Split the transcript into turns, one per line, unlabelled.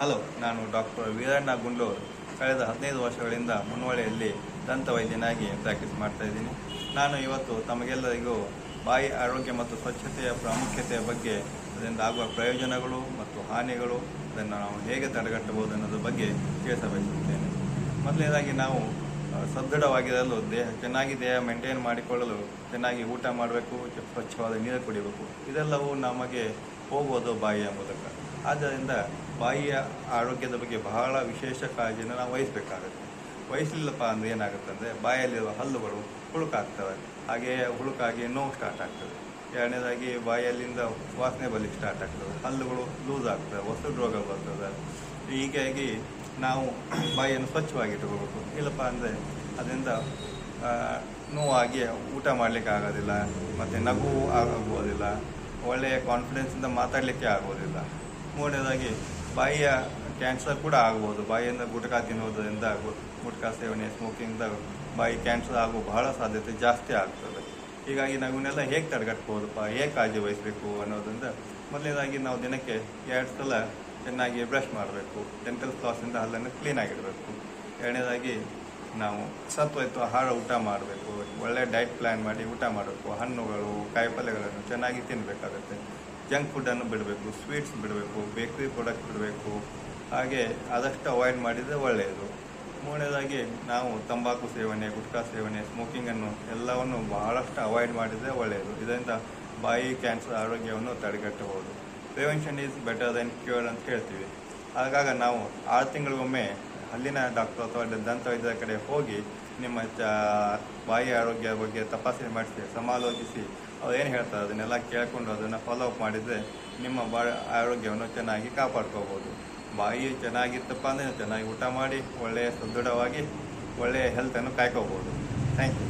Hello, ನಾನು doctor Veeranna ಗುಂಡ್ಲೂರ್. ಕಳೆದ 15 ವರ್ಷಗಳಿಂದ ಮುನ್ವಳ್ಳಿಯಲ್ಲಿ ದಂತ ವೈದ್ಯನಾಗಿ ಪ್ರಾಕ್ಟೀಸ್ ಮಾಡ್ತಾ ಇದ್ದೀನಿ. ನಾನು ಇವತ್ತು ತಮಗೆಲ್ಲರಿಗೂ ಬಾಯಿ ಆರೋಗ್ಯ ಮತ್ತು ಸ್ವಚ್ಛತೆಯ ಪ್ರಾಮುಖ್ಯತೆಯ ಬಗ್ಗೆ, ಅದರಿಂದ ಆಗುವ ಪ್ರಯೋಜನಗಳು ಮತ್ತು ಹಾನಿಗಳು, ಅದನ್ನು ನಾವು ಹೇಗೆ ತಡೆಗಟ್ಟಬಹುದು ಅನ್ನೋದ್ರ ಬಗ್ಗೆ ತಿಳಿಸಬಯಸುತ್ತೇನೆ. ಮೊದಲನೇದಾಗಿ ನಾವು ಸದೃಢವಾಗಿರಲು ಚೆನ್ನಾಗಿ ದೇಹ ಮೇಂಟೈನ್ ಮಾಡಿಕೊಳ್ಳಲು ಚೆನ್ನಾಗಿ ಊಟ ಮಾಡಬೇಕು, ಸ್ವಚ್ಛವಾದ ನೀರು ಕುಡಿಬೇಕು. ಇದೆಲ್ಲವೂ ನಮಗೆ ಹೋಗುವುದು ಬಾಯಿಯ ಮೂಲಕ. ಆದ್ದರಿಂದ ಬಾಯಿಯ ಆರೋಗ್ಯದ ಬಗ್ಗೆ ಬಹಳ ವಿಶೇಷ ಕಾಳಜಿಯನ್ನು ನಾವು ವಹಿಸಬೇಕಾಗುತ್ತೆ. ವಹಿಸಲಿಲ್ಲಪ್ಪ ಅಂದರೆ ಏನಾಗುತ್ತೆ ಅಂದರೆ ಬಾಯಲ್ಲಿರುವ ಹಲ್ಲುಗಳು ಹುಳುಕಾಗ್ತವೆ. ಹಾಗೆಯೇ ಹುಳುಕಾಗಿ ನೋವು ಸ್ಟಾರ್ಟ್ ಆಗ್ತದೆ. ಎರಡನೇದಾಗಿ ಬಾಯಲ್ಲಿಂದ ವಾಸನೆ ಬರಲಿಕ್ಕೆ ಸ್ಟಾರ್ಟ್ ಆಗ್ತದೆ, ಹಲ್ಲುಗಳು ಲೂಸ್ ಆಗ್ತವೆ, ಹೊಸ ರೋಗ ಬರ್ತದೆ. ಹೀಗಾಗಿ ನಾವು ಬಾಯಿಯನ್ನು ಸ್ವಚ್ಛವಾಗಿಟ್ಟುಕೋಬೇಕು. ಇಲ್ಲಪ್ಪ ಅಂದರೆ ಅದರಿಂದ ನೋವಾಗಿ ಊಟ ಮಾಡಲಿಕ್ಕೆ ಆಗೋದಿಲ್ಲ, ಮತ್ತು ನಗು ಆಗೋದಿಲ್ಲ, ಒಳ್ಳೆಯ ಕಾನ್ಫಿಡೆನ್ಸಿಂದ ಮಾತಾಡಲಿಕ್ಕೆ ಆಗೋದಿಲ್ಲ. ಮೂರನೇದಾಗಿ ಬಾಯಿಯ ಕ್ಯಾನ್ಸರ್ ಕೂಡ ಆಗ್ಬೋದು. ಬಾಯಿಯಿಂದ ಗುಟ್ಕಾ ತಿನ್ನೋದರಿಂದ, ಗುಟ್ಕಾ ಸೇವನೆ, ಸ್ಮೋಕಿಂಗ್ದ ಬಾಯಿ ಕ್ಯಾನ್ಸರ್ ಆಗೋ ಬಹಳ ಸಾಧ್ಯತೆ ಜಾಸ್ತಿ ಆಗ್ತದೆ. ಹೀಗಾಗಿ ನಾವು ಇವನ್ನೆಲ್ಲ ಹೇಗೆ ತಡೆಗಟ್ಬೋದಪ್ಪ, ಹೇಗೆ ಕಾಳಜಿ ವಹಿಸಬೇಕು ಅನ್ನೋದ್ರಿಂದ ಮೊದಲನೇದಾಗಿ ನಾವು ದಿನಕ್ಕೆ 2 ಸಲ ಚೆನ್ನಾಗಿ ಬ್ರಷ್ ಮಾಡಬೇಕು. ಡೆಂಟಲ್ ಫ್ಲಾಸಿಂದ ಹಲ್ಲನ್ನು ಕ್ಲೀನಾಗಿಡಬೇಕು. ಎರಡನೇದಾಗಿ ನಾವು ಸತ್ವಯುತ ಆಹಾರ ಊಟ ಮಾಡಬೇಕು. ಒಳ್ಳೆಯ ಡಯಟ್ ಪ್ಲ್ಯಾನ್ ಮಾಡಿ ಊಟ ಮಾಡಬೇಕು. ಹಣ್ಣುಗಳು, ಕಾಯಿಪಲ್ಯಗಳನ್ನು ಚೆನ್ನಾಗಿ ತಿನ್ನಬೇಕಾಗುತ್ತೆ. ಜಂಕ್ ಫುಡ್ಡನ್ನು ಬಿಡಬೇಕು, ಸ್ವೀಟ್ಸ್ ಬಿಡಬೇಕು, ಬೇಕ್ರಿ ಪ್ರಾಡಕ್ಟ್ ಬಿಡಬೇಕು. ಹಾಗೆ ಆದಷ್ಟು ಅವಾಯ್ಡ್ ಮಾಡಿದರೆ ಒಳ್ಳೆಯದು. ಮೂರನೇದಾಗಿ ನಾವು ತಂಬಾಕು ಸೇವನೆ, ಗುಟ್ಕಾ ಸೇವನೆ, ಸ್ಮೋಕಿಂಗನ್ನು ಎಲ್ಲವನ್ನು ಬಹಳಷ್ಟು ಅವಾಯ್ಡ್ ಮಾಡಿದರೆ ಒಳ್ಳೆಯದು. ಇದರಿಂದ ಬಾಯಿ ಕ್ಯಾನ್ಸರ್ ಆರೋಗ್ಯವನ್ನು ತಡೆಗಟ್ಟಬಹುದು. Prevention is better then cure ಅಂತ ಹೇಳ್ತೀವಿ. ಹಾಗಾಗಿ ನಾವು 6 ತಿಂಗಳಿಗೊಮ್ಮೆ ಹಲ್ಲಿನ ಡಾಕ್ಟರ್ ಅಥವಾ ದಂತ ವೈದ್ಯರ ಕಡೆ ಹೋಗಿ ನಿಮ್ಮ ಬಾಯಿ ಆರೋಗ್ಯ ಬಗ್ಗೆ ತಪಾಸಣೆ ಮಾಡಿಸಿ, ಸಮಾಲೋಚಿಸಿ ಅವ್ರು ಏನು ಹೇಳ್ತಾರೆ ಅದನ್ನೆಲ್ಲ ಕೇಳಿಕೊಂಡು ಅದನ್ನು ಫಾಲೋ ಅಪ್ ಮಾಡಿದರೆ ನಿಮ್ಮ ಆರೋಗ್ಯವನ್ನು ಚೆನ್ನಾಗಿ ಕಾಪಾಡ್ಕೋಬೋದು. ಬಾಯಿ ಚೆನ್ನಾಗಿತ್ತಪ್ಪ ಅಂದರೆ ಚೆನ್ನಾಗಿ ಊಟ ಮಾಡಿ ಒಳ್ಳೆಯ ಸದೃಢವಾಗಿ ಒಳ್ಳೆಯ ಹೆಲ್ತನ್ನು ಕಾಯ್ಕೋಬೋದು. Thank you.